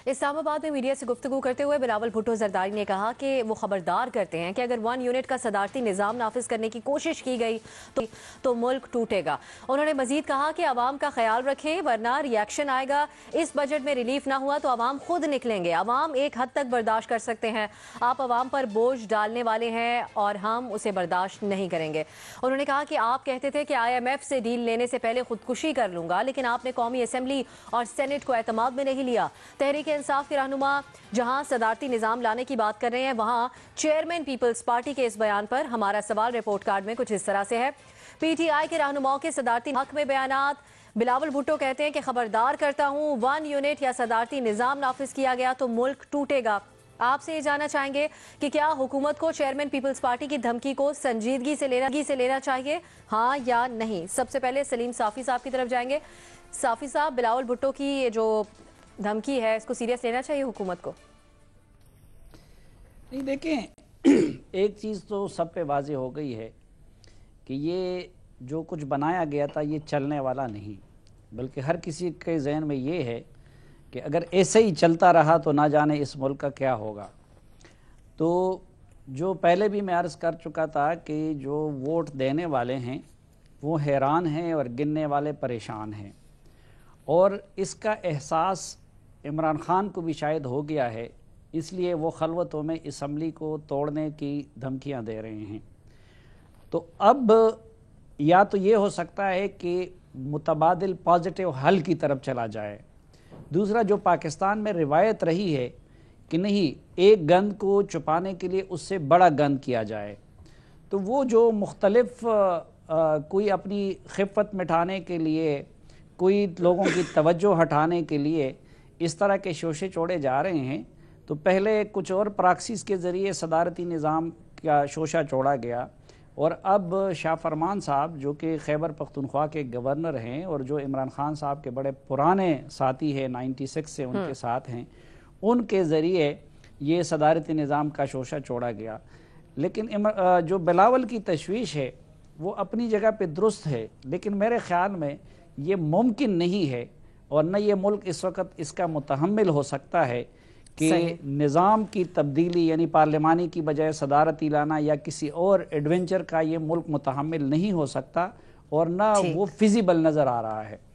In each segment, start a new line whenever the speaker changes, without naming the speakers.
इस्लामाबाद में मीडिया से गुफ्तगू करते हुए बिलावल भुट्टो जरदारी ने कहा कि वो खबरदार करते हैं कि अगर 1 यूनिट का सदारती निज़ाम नाफिज करने की कोशिश की गई तो मुल्क टूटेगा। उन्होंने मजीद कहा कि आवाम का ख्याल रखें वरना रिएक्शन आएगा। इस बजट में रिलीफ ना हुआ तो आवाम खुद निकलेंगे। आवाम एक हद तक बर्दाश्त कर सकते हैं, आप आवाम पर बोझ डालने वाले हैं और हम उसे बर्दाश्त नहीं करेंगे। उन्होंने कहा कि आप कहते थे कि IMF से डील लेने से पहले खुदकुशी कर लूंगा, लेकिन आपने कौमी असम्बली और सेनेट को एतमाद में नहीं लिया। तहरीक इंसाफ के रहनुमा जहां सदारती निजाम लाने की बात कर रहे हैं, वहां चेयरमैन पीपल्स पार्टी के इस बयान पर हमारा सवाल रिपोर्ट कार्ड में कुछ इस तरह से है। PTI के रहनुमाओं के सदारती हक में बयानात। बिलावल भुट्टो कहते हैं कि खबरदार करता हूं, 1 यूनिट या सदारती निजाम नाफिज किया गया तो मुल्क टूटेगा। आपसे ये जानना चाहेंगे कि क्या हुकूमत को चेयरमैन पीपल्स पार्टी की धमकी को संजीदगी से लेना चाहिए, हाँ या नहीं? सबसे पहले सलीम साफी साहब की तरफ जाएंगे। साफी साहब, बिलावल भुट्टो की ये जो धमकी है इसको सीरियस लेना चाहिए हुकूमत को?
नहीं, देखें एक चीज़ तो सब पे वाज़ेह हो गई है कि ये जो कुछ बनाया गया था ये चलने वाला नहीं, बल्कि हर किसी के जहन में ये है कि अगर ऐसे ही चलता रहा तो ना जाने इस मुल्क का क्या होगा। तो जो पहले भी मैं अर्ज़ कर चुका था कि जो वोट देने वाले हैं वो हैरान हैं और गिनने वाले परेशान हैं, और इसका एहसास इमरान खान को भी शायद हो गया है, इसलिए वो खलवतों में असम्बली को तोड़ने की धमकियां दे रहे हैं। तो अब या तो ये हो सकता है कि मुतबादिल पॉजिटिव हल की तरफ चला जाए। दूसरा, जो पाकिस्तान में रिवायत रही है कि नहीं, एक गंद को छुपाने के लिए उससे बड़ा गंद किया जाए, तो वो जो मुख्तलिफ कोई अपनी खिफ़त मिटाने के लिए, कोई लोगों की तवज्जो हटाने के लिए इस तरह के शोशे चोड़े जा रहे हैं। तो पहले कुछ और प्रैक्टिस के ज़रिए सदारती निज़ाम का शोशा चोड़ा गया, और अब शाह फरमान साहब जो कि खैबर पख्तूनख्वा के गवर्नर हैं और जो इमरान खान साहब के बड़े पुराने साथी हैं, 96 से उनके साथ हैं, उनके ज़रिए ये सदारती निज़ाम का शोशा चोड़ा गया। लेकिन जो बिलावल की तशवीश है वो अपनी जगह पे दुरुस्त है, लेकिन मेरे ख़्याल में ये मुमकिन नहीं है और न ये मुल्क इस वक्त इसका मुतहम्मिल हो सकता है कि निज़ाम की तब्दीली यानी पार्लिमानी की बजाय सदारती लाना या किसी और एडवेंचर का ये मुल्क मुतहम्मिल नहीं हो सकता, और ना वो फिजिबल नज़र आ रहा है।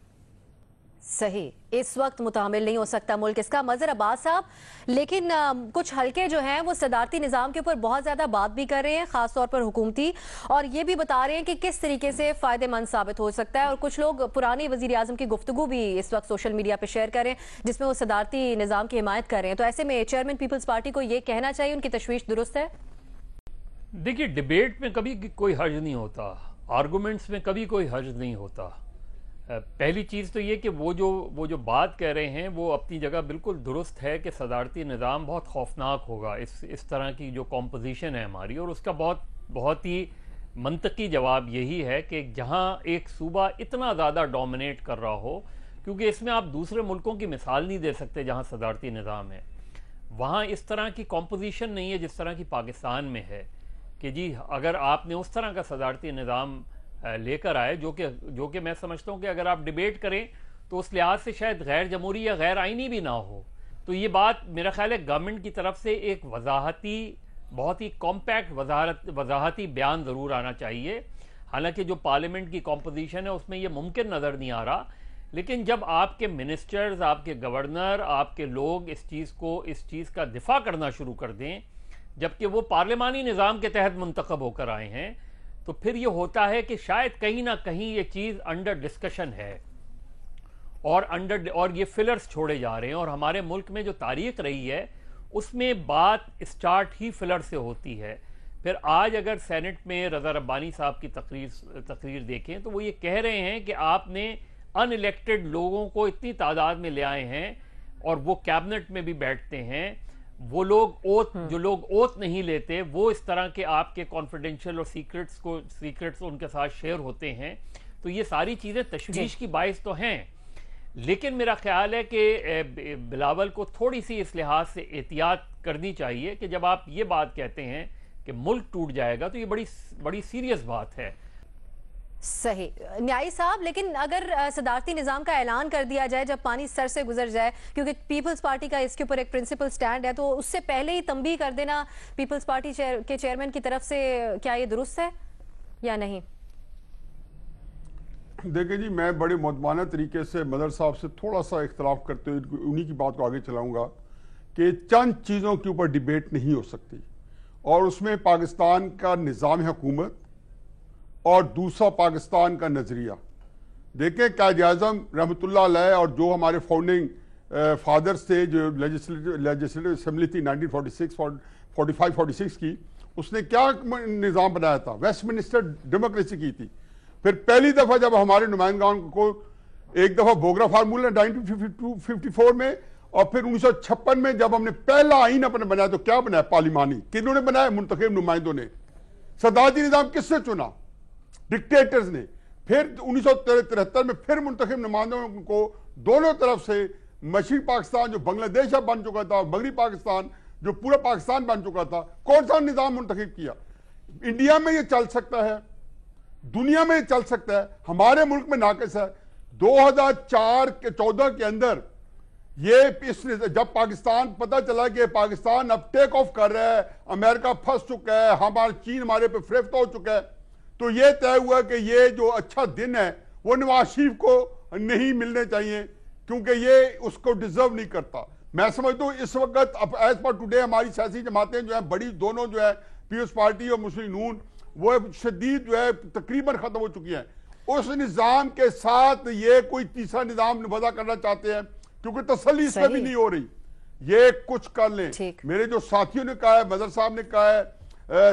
सही, इस वक्त मुतामिल नहीं हो सकता मुल्क इसका। मजहर अब्बास साहब, लेकिन कुछ हल्के जो हैं वो सदारती निज़ाम के ऊपर बहुत ज़्यादा बात भी कर रहे हैं, ख़ासतौर पर हुकूमती, और ये भी बता रहे हैं कि किस तरीके से फ़ायदेमंद साबित हो सकता है। और कुछ लोग पुरानी वज़ीर आज़म की गुफ्तगू भी इस वक्त सोशल मीडिया पर शेयर कर रहे हैं जिसमें वो सदारती निज़ाम की हिमायत कर रहे हैं। तो ऐसे में चेयरमैन पीपल्स पार्टी को ये कहना चाहिए उनकी तशवीश दुरुस्त है?
देखिए, डिबेट में कभी कोई हर्ज नहीं होता, आर्गूमेंट्स में कभी कोई हर्ज नहीं होता। पहली चीज़ तो ये कि वो जो बात कह रहे हैं वो अपनी जगह बिल्कुल दुरुस्त है कि सदारती निज़ाम बहुत खौफनाक होगा इस तरह की जो कॉम्पोजिशन है हमारी, और उसका बहुत ही मंतकी जवाब यही है कि जहाँ एक सूबा इतना ज़्यादा डोमिनेट कर रहा हो, क्योंकि इसमें आप दूसरे मुल्कों की मिसाल नहीं दे सकते जहाँ सदारती निज़ाम है, वहाँ इस तरह की कॉम्पोजिशन नहीं है जिस तरह की पाकिस्तान में है कि जी अगर आपने उस तरह का सदारती निज़ाम लेकर आए जो कि मैं समझता हूँ कि अगर आप डिबेट करें तो उस लिहाज से शायद गैर जमहूरी या गैर आइनी भी ना हो। तो ये बात मेरा ख्याल है गवर्नमेंट की तरफ से एक वजाहती, बहुत ही कॉम्पैक्ट वजाहती बयान ज़रूर आना चाहिए। हालांकि जो पार्लियामेंट की कॉम्पोजिशन है उसमें ये मुमकिन नज़र नहीं आ रहा, लेकिन जब आपके मिनिस्टर्स, आपके गवर्नर, आपके लोग इस चीज़ का दिफा करना शुरू कर दें, जबकि वो पार्लिमानी निज़ाम के तहत मुंतखब होकर आए हैं, तो फिर ये होता है कि शायद कहीं ना कहीं ये चीज़ अंडर डिस्कशन है और ये फिलर्स छोड़े जा रहे हैं। और हमारे मुल्क में जो तारीख रही है उसमें बात स्टार्ट ही फिलर से होती है। फिर आज अगर सेनेट में रज़ा रब्बानी साहब की तकरीर देखें तो वो ये कह रहे हैं कि आपने अनइलेक्टेड लोगों को इतनी तादाद में ले आए हैं और वो कैबिनेट में भी बैठते हैं, वो लोग जो लोग ओथ नहीं लेते वो इस तरह के आपके कॉन्फिडेंशियल और सीक्रेट्स उनके साथ शेयर होते हैं। तो ये सारी चीज़ें तशवीश की बाइस तो हैं, लेकिन मेरा ख्याल है कि बिलावल को थोड़ी सी इस लिहाज से एहतियात करनी चाहिए कि जब आप ये बात कहते हैं कि मुल्क टूट जाएगा तो ये बड़ी सीरियस बात है।
सही न्यायी साहब, लेकिन अगर सदारती निजाम का ऐलान कर दिया जाए जब पानी सर से गुजर जाए, क्योंकि पीपल्स पार्टी का इसके ऊपर एक प्रिंसिपल स्टैंड है, तो उससे पहले ही तंबीह कर देना पीपल्स पार्टी के चेयरमैन की तरफ से, क्या ये दुरुस्त है या नहीं?
देखिए जी, मैं बड़े मुदमाना तरीके से मदर साहब से थोड़ा सा इख्तलाफ करते हुए उन्हीं की बात को आगे चलाऊंगा कि चंद चीज़ों के ऊपर डिबेट नहीं हो सकती, और उसमें पाकिस्तान का निज़ाम हुकूमत और दूसरा पाकिस्तान का नज़रिया। देखें, कायद आज़म रहमतुल्लाह अलैह और जो हमारे फाउंडिंग फादर्स थे, जो लेजिस्लेटिव असेंबली थी 1946 45 46 की, उसने क्या निज़ाम बनाया था? वेस्टमिनिस्टर डेमोक्रेसी की थी। फिर पहली दफ़ा जब हमारे नुमाइंदगान को एक दफ़ा बोगरा फार्मूला 1954 में, और फिर 1956 में जब हमने पहला आइन अपने बनाया, तो क्या बनाया? पार्लिमानी। किन्होंने बनाया? मुंतखब नुमाइंदों ने। सदारती निज़ाम किससे चुना? डिक्टेटर्स ने। फिर 1973 में फिर मुंतखब नुमाइंदों को दोनों तरफ से, मशरक़ी पाकिस्तान जो बांग्लादेश बन चुका था और मगरबी पाकिस्तान जो पूरा पाकिस्तान बन चुका था, कौन सा निज़ाम मुंतखब किया? इंडिया में ये चल सकता है, दुनिया में ये चल सकता है, हमारे मुल्क में नाकिस है। 2004 के 14 के अंदर ये जब पाकिस्तान पता चला कि पाकिस्तान अब टेक ऑफ कर रहा है, अमेरिका फंस चुका है, हमारा चीन हमारे पे फ़रेफ्ता हो चुका है, तो ये तय हुआ कि ये जो अच्छा दिन है वो नवाज शरीफ को नहीं मिलने चाहिए, क्योंकि ये उसको डिजर्व नहीं करता। मैं समझता हूँ इस वक्त अब एज पर टुडे हमारी सियासी जमातें जो है बड़ी, दोनों जो है पीपल्स पार्टी और मुस्लिम नून, वो शदीद जो है तकरीबन खत्म हो चुकी है। उस निज़ाम के साथ ये कोई तीसरा निज़ाम वज़ा करना चाहते हैं, क्योंकि तसल्ली इसमें भी नहीं हो रही। ये कुछ कर लें। मेरे जो साथियों ने कहा है, मदर साहब ने कहा है,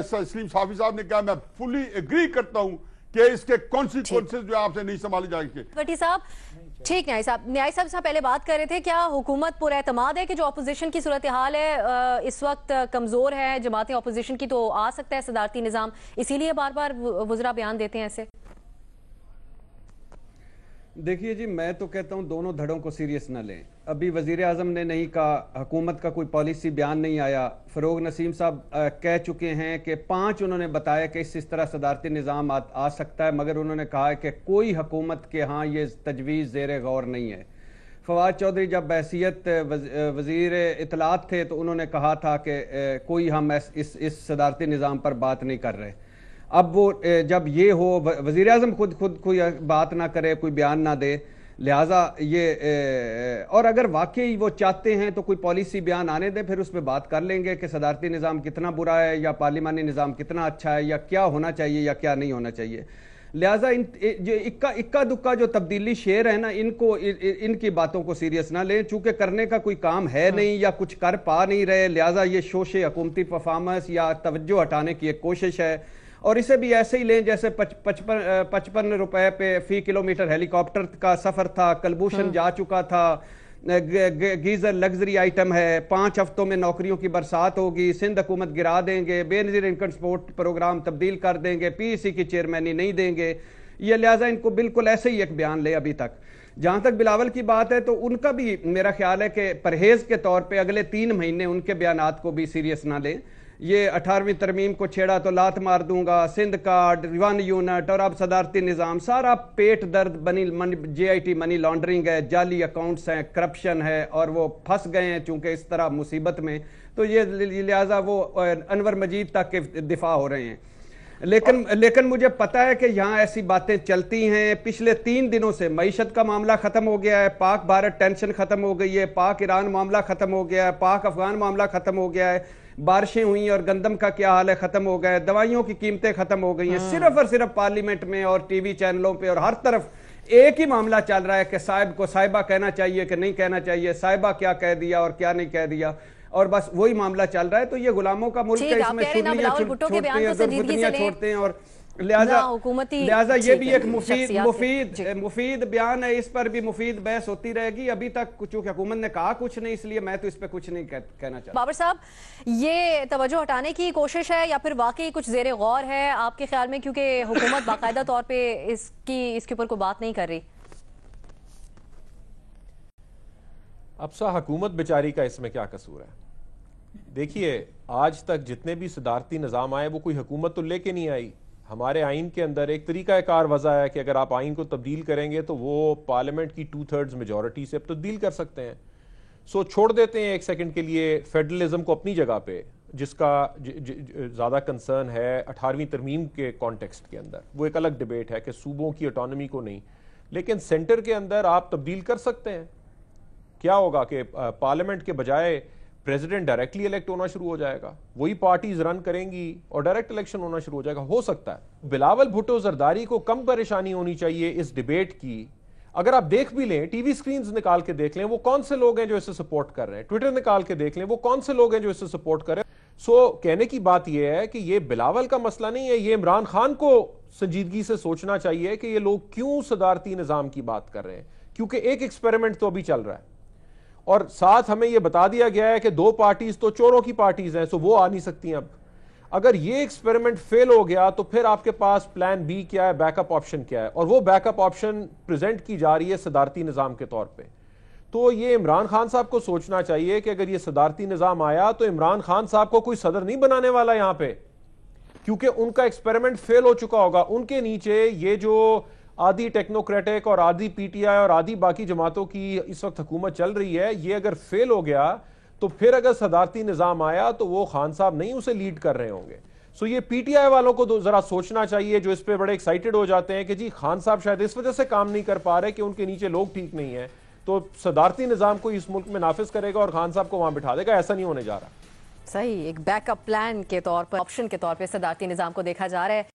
सलीम साफी साहब ने कहा, मैं फुली एग्री करता हूं कि इसके कॉन्सिक्वेंसेस जो आपसे नहीं संभाले जाएंगे।
भट्टी साहब, ठीक, न्याय साहब से पहले बात कर रहे थे, क्या हुकूमत पूरा एतमाद है कि जो अपोजिशन की सूरत हाल है इस वक्त कमजोर है, जमातें अपोजिशन की, तो आ सकता है सदारती निजाम, इसीलिए बार बार वुज़रा बयान देते हैं ऐसे?
देखिए जी, मैं तो कहता हूं दोनों धड़ों को सीरियस न लें। अभी वजीर आज़म ने नहीं कहा, हुकूमत का कोई पॉलिसी बयान नहीं आया। फ़रोग नसीम साहब कह चुके हैं कि 5 उन्होंने बताया कि इस तरह सदारती निज़ाम आ सकता है, मगर उन्होंने कहा है कि कोई हुकूमत के यहाँ ये तजवीज़ ज़ेर गौर नहीं है। फवाद चौधरी जब बहसीयत वज़ीर इत्तलात थे तो उन्होंने कहा था कि कोई हम इस सदारती निज़ाम पर बात नहीं कर रहे। अब वो जब ये हो, वज़ीर आज़म खुद कोई बात ना करे, कोई बयान ना दे, लिहाजा ये और अगर वाकई वो चाहते हैं तो कोई पॉलिसी बयान आने दें, फिर उस पर बात कर लेंगे कि सदारती निज़ाम कितना बुरा है या पार्लिमानी निज़ाम कितना अच्छा है, या क्या होना चाहिए या क्या नहीं होना चाहिए। लिहाजा जो इक्का दुक्का जो तब्दीली शेर है ना, इनकी बातों को सीरियस ना लें, चूंकि करने का कोई काम है नहीं या कुछ कर पा नहीं रहे, लिहाजा ये शोशे हुकूमती परफॉर्मेंस या तवज्जो हटाने की एक कोशिश है। और इसे भी ऐसे ही लें जैसे 55 रुपए पे फी किलोमीटर हेलीकॉप्टर का सफर था, कलभूषण जा चुका था, गीजर लग्जरी आइटम है, 5 हफ्तों में नौकरियों की बरसात होगी, सिंध हुकूमत गिरा देंगे, बेनजीर इनकम सपोर्ट प्रोग्राम तब्दील कर देंगे, पीईसी की चेयरमैनी नहीं देंगे। ये लिहाजा इनको बिल्कुल ऐसे ही एक बयान ले। अभी तक जहां तक बिलावल की बात है तो उनका भी मेरा ख्याल है कि परहेज के तौर पर अगले 3 महीने उनके बयानात को भी सीरियस ना लें। ये 18वीं तरमीम को छेड़ा तो लात मार दूंगा, सिंध कार्ड, रिवान यूनिट और अब सदारती निज़ाम, सारा पेट दर्द JIT मनी लॉन्ड्रिंग है, जाली अकाउंट्स हैं, करप्शन है, और वो फंस गए हैं चूंकि इस तरह मुसीबत में, तो ये लिहाजा वो अनवर मजीद तक के दिफा हो रहे हैं। लेकिन मुझे पता है कि यहाँ ऐसी बातें चलती हैं। पिछले 3 दिनों से मईशत का मामला खत्म हो गया है, पाक भारत टेंशन खत्म हो गई है, पाक ईरान मामला खत्म हो गया है, पाक अफगान मामला खत्म हो गया है, बारिशें हुई और गंदम का क्या हाल है खत्म हो गया है, दवाइयों की कीमतें खत्म हो गई हैं। सिर्फ और सिर्फ पार्लियामेंट में और टीवी चैनलों पे और हर तरफ एक ही मामला चल रहा है कि साहिब को साहिबा कहना चाहिए कि नहीं कहना चाहिए, साहिबा क्या कह दिया और क्या नहीं कह दिया, और बस वही मामला चल रहा है। तो ये गुलामों का मुल्क है, इसमें चुगलियां छोड़ते हैं और लिहाजा ये भी एक मुफीद बयान है, इस पर भी मुफीद बहस होती रहेगी। अभी तक चूंकि हुकूमत ने कहा कुछ नहीं, इसलिए मैं तो इस पर कुछ नहीं कहना चाहता।
बाबर साहब, ये तवज्जो हटाने की कोशिश है या फिर वाकई कुछ ज़ेरे गौर है आपके ख्याल में, क्योंकि हुकूमत बाकायदा तौर पे इसके ऊपर कोई बात नहीं कर रही?
अब सा हुकूमत बेचारी का इसमें क्या कसूर है? देखिए, आज तक जितने भी सदारती निज़ाम आए वो कोई हुकूमत तो लेके नहीं आई, हमारे आइन के अंदर एक तरीकाकार वजह है कि अगर आप आइन को तब्दील करेंगे तो वो पार्लियामेंट की 2/3 मेजॉरिटी से तब्दील कर सकते हैं। सो छोड़ देते हैं एक सेकंड के लिए फेडरलिज्म को अपनी जगह पे, जिसका ज़्यादा कंसर्न है 18वीं तरमीम के कॉन्टेक्स्ट के अंदर। वो एक अलग डिबेट है कि सूबों की ऑटोनॉमी को नहीं, लेकिन सेंटर के अंदर आप तब्दील कर सकते हैं। क्या होगा कि पार्लियामेंट के बजाय प्रेसिडेंट डायरेक्टली इलेक्ट होना शुरू हो जाएगा, वही पार्टीज रन करेंगी और डायरेक्ट इलेक्शन होना शुरू हो जाएगा। हो सकता है बिलावल भुट्टो जरदारी को कम परेशानी होनी चाहिए इस डिबेट की। अगर आप देख भी लें, टीवी स्क्रीन्स निकाल के देख लें, वो कौन से लोग हैं जो इसे सपोर्ट कर रहे हैं, ट्विटर निकाल के देख लें, वो कौन से लोग हैं जो इसे सपोर्ट कर रहे हैं। सो कहने की बात यह है कि ये बिलावल का मसला नहीं है, ये इमरान खान को संजीदगी से सोचना चाहिए कि ये लोग क्यों सदारती निजाम की बात कर रहे हैं, क्योंकि एक एक्सपेरिमेंट तो अभी चल रहा है और साथ हमें यह बता दिया गया है कि 2 पार्टीज तो चोरों की पार्टीज हैं, सो वो आ नहीं सकती। अब अगर ये एक्सपेरिमेंट फेल हो गया तो फिर आपके पास प्लान बी क्या है, बैकअप ऑप्शन क्या है, और वो बैकअप ऑप्शन प्रेजेंट की जा रही है सदारती निजाम के तौर पे। तो ये इमरान खान साहब को सोचना चाहिए कि अगर ये सदारती निजाम आया तो इमरान खान साहब को कोई सदर नहीं बनाने वाला यहां पे, क्योंकि उनका एक्सपेरिमेंट फेल हो चुका होगा। उनके नीचे ये जो आधी टेक्नोक्रेटिक और आधी पीटीआई और आधी बाकी जमातों की इस वक्त हुकूमत चल रही है, ये अगर फेल हो गया तो फिर अगर सदारती निजाम आया तो वो खान साहब नहीं उसे लीड कर रहे होंगे। सो ये पीटीआई वालों को जरा सोचना चाहिए, जो इस पे बड़े एक्साइटेड हो जाते हैं कि जी खान साहब शायद इस वजह से काम नहीं कर पा रहे कि उनके नीचे लोग ठीक नहीं है, तो सदारती निजाम को इस मुल्क में नाफिज करेगा और खान साहब को वहां बिठा देगा। ऐसा नहीं होने जा रहा।
सही, एक बैकअप प्लान के तौर पर, ऑप्शन के तौर पर सदारती निजाम को देखा जा रहा है।